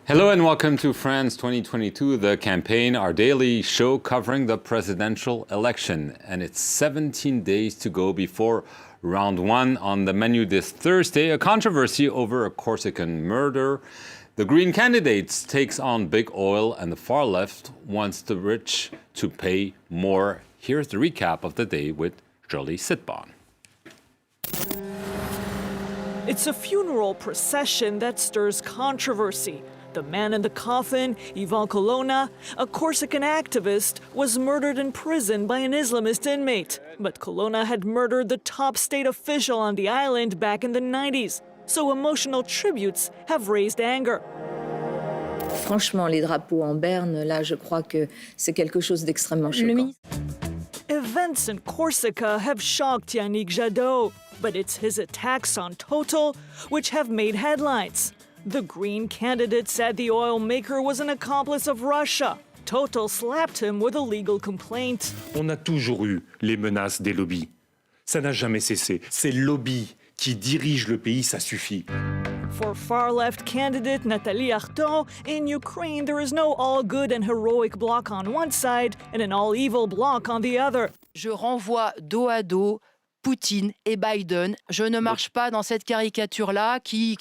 Hello and welcome to France 2022, The Campaign, our daily show covering the presidential election. And it's 17 days to go before round one. On the menu this Thursday, a controversy over a Corsican murder. The Green candidates takes on big oil, and the far left wants the rich to pay more. Here's the recap of the day with Jolie Sitbon. It's a funeral procession that stirs controversy. The man in the coffin, Ivan Colonna, a Corsican activist, was murdered in prison by an Islamist inmate. But Colonna had murdered the top state official on the island back in the 90s. So emotional tributes have raised anger. Franchement, les drapeaux en berne, là, je crois que c'est quelque chose d'extrêmement choquant. Events in Corsica have shocked Yannick Jadot, but it's his attacks on Total which have made headlines. The Green candidate said the oil maker was an accomplice of Russia. Total slapped him with a legal complaint. On a toujours eu les menaces des lobbies. Ça n'a jamais cessé. Ces lobbies qui dirigent le pays, ça suffit. For far-left candidate Nathalie Arthaud, in Ukraine there is no all-good and heroic bloc on one side and an all-evil bloc on the other. Je renvoie dos à dos Poutine et Biden. Je ne marche pas dans cette caricature-là qui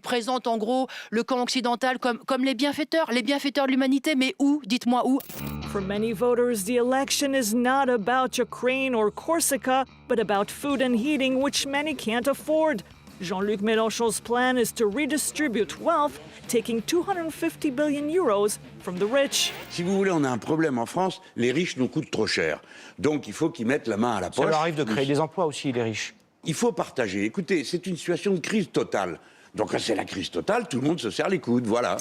présente en gros le camp occidental comme les bienfaiteurs de l'humanité. Mais où? Dites-moi où? For many voters, the election is not about Ukraine or Corsica, but about food and heating, which many can't afford. Jean-Luc Mélenchon's plan is to redistribute wealth, taking 250 billion euros from the rich. Si vous voulez, on a un problème en France, les riches nous coûtent trop cher. Donc il faut qu'ils mettent la main à la poche. Ça leur arrive de créer des emplois aussi, les riches. Il faut partager. Écoutez, c'est une situation de crise totale. Donc quand c'est la crise totale, tout le monde se serre les coudes, voilà.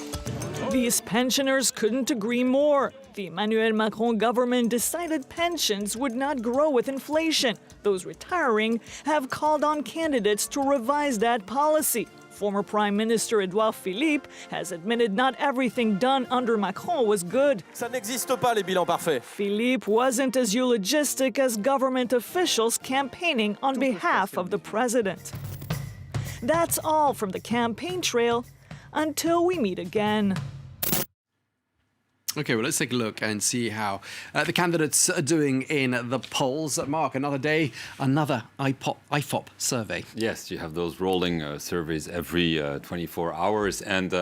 These pensioners couldn't agree more. The Emmanuel Macron government decided pensions would not grow with inflation. Those retiring have called on candidates to revise that policy. Former Prime Minister Edouard Philippe has admitted not everything done under Macron was good. Ça n'existe pas, les bilans parfaits. Philippe wasn't as eulogistic as government officials campaigning on behalf of the president. That's all from the campaign trail. Until we meet again. OK, well, let's take a look and see how the candidates are doing in the polls. Mark, another day, another IFOP survey. Yes, you have those rolling surveys every 24 hours. And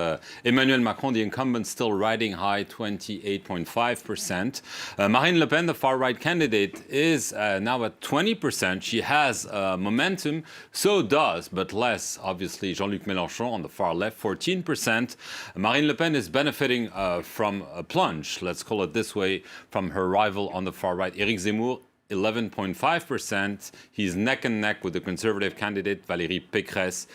Emmanuel Macron, the incumbent, still riding high, 28.5%. Marine Le Pen, the far-right candidate, is now at 20%. She has momentum. So does, but less, obviously, Jean-Luc Mélenchon on the far left, 14%. Marine Le Pen is benefiting from a plunge, let's call it this way, from her rival on the far right, Éric Zemmour, 11.5%. He's neck and neck with the conservative candidate Valérie Pécresse,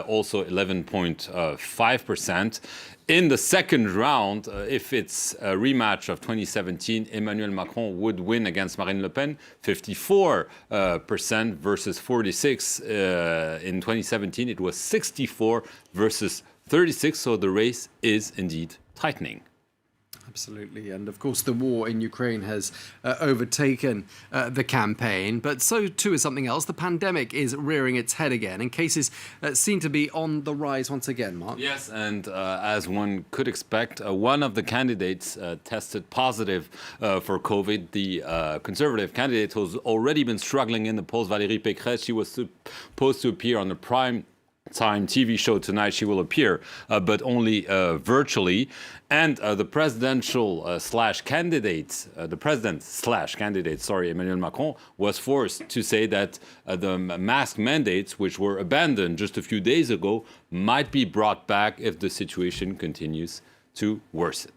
also 11.5%. In the second round, if it's a rematch of 2017, Emmanuel Macron would win against Marine Le Pen, 54% versus 46. In 2017, it was 64 versus 36, so the race is indeed tightening. Absolutely. And of course, the war in Ukraine has overtaken the campaign. But so too is something else. The pandemic is rearing its head again, and cases seem to be on the rise once again, Mark. Yes, and as one could expect, one of the candidates tested positive for COVID. The conservative candidate who's already been struggling in the polls, Valérie Pécresse, she was supposed to appear on the prime time TV show tonight. She will appear, but only virtually. And the presidential slash candidate, Emmanuel Macron, was forced to say that the mask mandates, which were abandoned just a few days ago, might be brought back if the situation continues to worsen.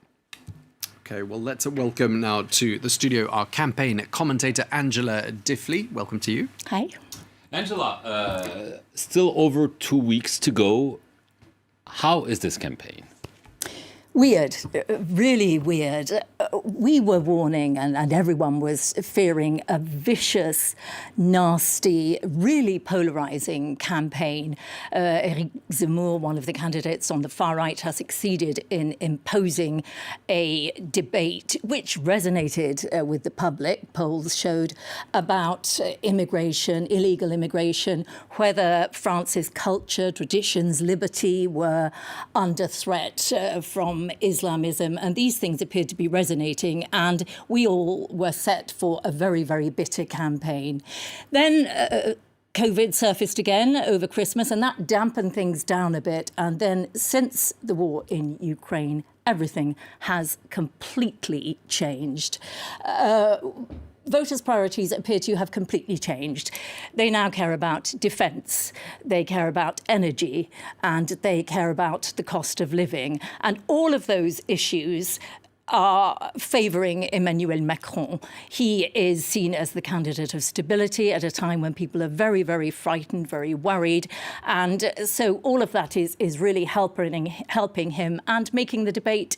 OK, well, let's welcome now to the studio our campaign commentator, Angela Diffley. Welcome to you. Hi. Angela, still over 2 weeks to go. How is this campaign? Weird, really weird. We were warning, and everyone was fearing a vicious, nasty, really polarizing campaign. Eric Zemmour, one of the candidates on the far right, has succeeded in imposing a debate which resonated with the public. Polls showed about immigration, illegal immigration, whether France's culture, traditions, liberty were under threat from Islamism, and these things appeared to be resonating, and we all were set for a very, very bitter campaign. Then COVID surfaced again over Christmas, and that dampened things down a bit. And then since the war in Ukraine, everything has completely changed. Voters' priorities appear to have completely changed. They now care about defence, they care about energy, and they care about the cost of living. And all of those issues are favouring Emmanuel Macron. He is seen as the candidate of stability at a time when people are very, very frightened, very worried. And so all of that is really helping him and making the debate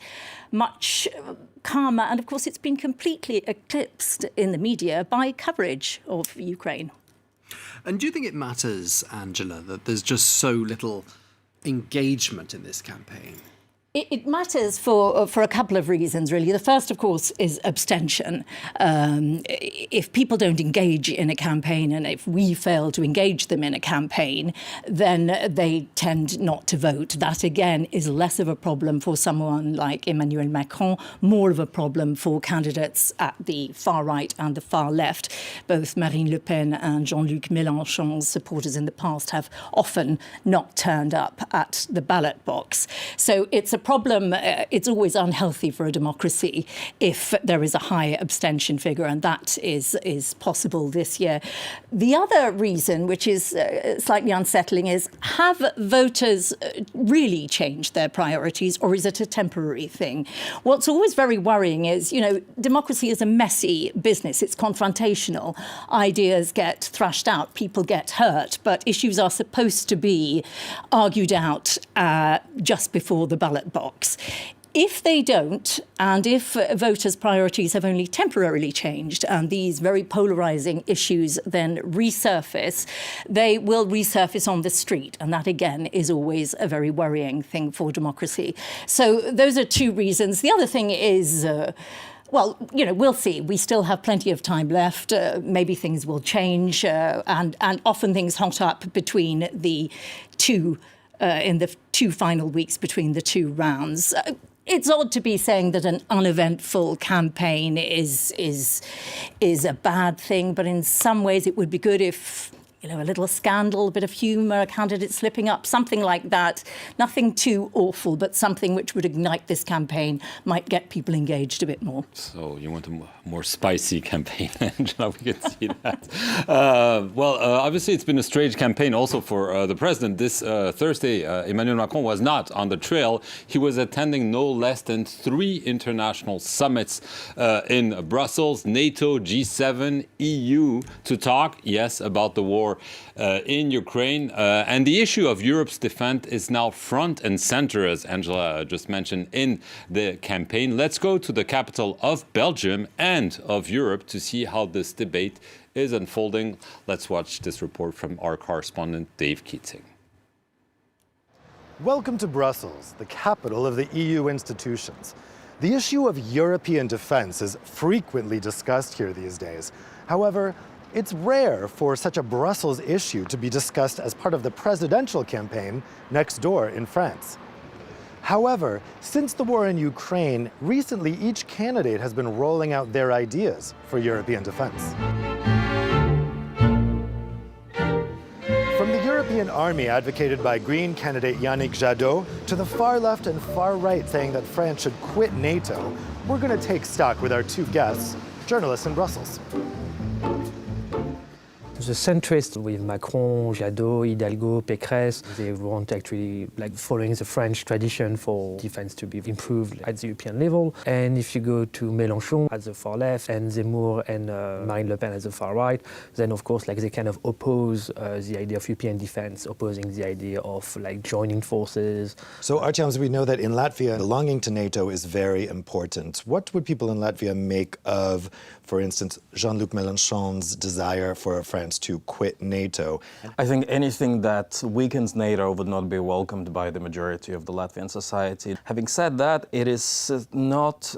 much calmer. And of course, it's been completely eclipsed in the media by coverage of Ukraine. And do you think it matters, Angela, that there's just so little engagement in this campaign? It matters for a couple of reasons, really. The first, of course, is abstention. If people don't engage in a campaign, and if we fail to engage them in a campaign, then they tend not to vote. That, again, is less of a problem for someone like Emmanuel Macron, more of a problem for candidates at the far right and the far left. Both Marine Le Pen and Jean-Luc Mélenchon's supporters in the past have often not turned up at the ballot box. So it's a problem. It's always unhealthy for a democracy if there is a high abstention figure, and that is possible this year. The other reason, which is slightly unsettling, is have voters really changed their priorities, or is it a temporary thing? What's always very worrying is, democracy is a messy business. It's confrontational. Ideas get thrashed out, people get hurt, but issues are supposed to be argued out just before the ballot box. If they don't, and if voters' priorities have only temporarily changed and these very polarizing issues then resurface, they will resurface on the street. And that, again, is always a very worrying thing for democracy. So those are two reasons. The other thing is, we'll see. We still have plenty of time left. Maybe things will change. And often things hot up between the two in the two final weeks between the two rounds. It's odd to be saying that an uneventful campaign is a bad thing, but in some ways it would be good if, a little scandal, a bit of humour, a candidate slipping up, something like that. Nothing too awful, but something which would ignite this campaign, might get people engaged a bit more. So you want a more spicy campaign, Angela, we can see that. Obviously it's been a strange campaign also for the president. This Thursday, Emmanuel Macron was not on the trail. He was attending no less than 3 international summits in Brussels, NATO, G7, EU, to talk, yes, about the war in Ukraine. And the issue of Europe's defense is now front and center, as Angela just mentioned, in the campaign. Let's go to the capital of Belgium and of Europe to see how this debate is unfolding. Let's watch this report from our correspondent, Dave Keating. Welcome to Brussels, the capital of the EU institutions. The issue of European defense is frequently discussed here these days. However, it's rare for such a Brussels issue to be discussed as part of the presidential campaign next door in France. However, since the war in Ukraine, recently each candidate has been rolling out their ideas for European defense. From the European army advocated by Green candidate Yannick Jadot to the far left and far right saying that France should quit NATO, we're going to take stock with our two guests, journalists in Brussels. The centrists with Macron, Jadot, Hidalgo, Pécresse, they want actually like following the French tradition for defense to be improved at the European level. And if you go to Mélenchon at the far left and Zemmour and Marine Le Pen at the far right, then of course like they kind of oppose the idea of European defense, opposing the idea of like joining forces. So Artyom, we know that in Latvia, belonging to NATO is very important. What would people in Latvia make of, for instance, Jean-Luc Mélenchon's desire for France to quit NATO? I think anything that weakens NATO would not be welcomed by the majority of the Latvian society. Having said that, it is not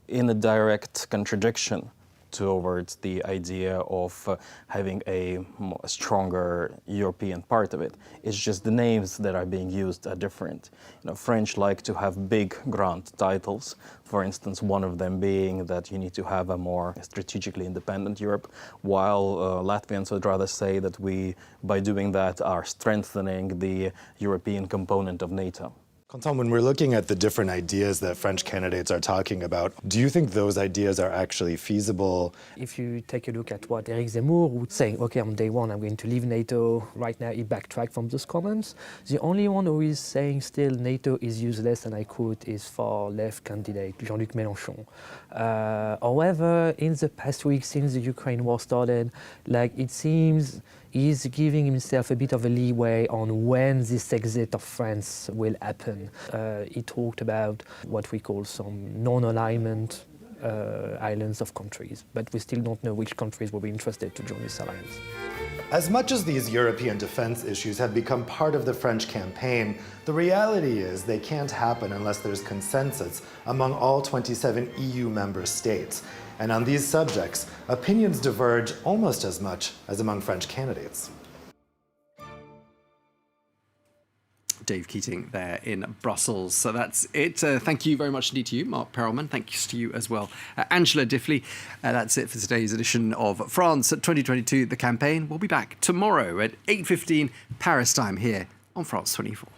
in a direct contradiction towards the idea of having a stronger European part of it. It's just the names that are being used are different. You know, French like to have big grand titles. For instance, one of them being that you need to have a more strategically independent Europe, while Latvians would rather say that we, by doing that, are strengthening the European component of NATO. Quentin, when we're looking at the different ideas that French candidates are talking about, do you think those ideas are actually feasible? If you take a look at what Éric Zemmour was saying, okay, on day one, I'm going to leave NATO. Right now, he backtracked from those comments. The only one who is saying still NATO is useless, and I quote, is far left candidate Jean-Luc Mélenchon. However, in the past week, since the Ukraine war started, like it seems he's giving himself a bit of a leeway on when this exit of France will happen. He talked about what we call some non-alignment islands of countries, but we still don't know which countries will be interested to join this alliance. As much as these European defense issues have become part of the French campaign, the reality is they can't happen unless there's consensus among all 27 EU member states. And on these subjects, opinions diverge almost as much as among French candidates. Dave Keating there in Brussels. So that's it. Thank you very much indeed to you, Mark Perelman. Thanks to you as well, Angela Diffley. That's it for today's edition of France 2022, The Campaign. We'll be back tomorrow at 8:15 Paris time here on France 24.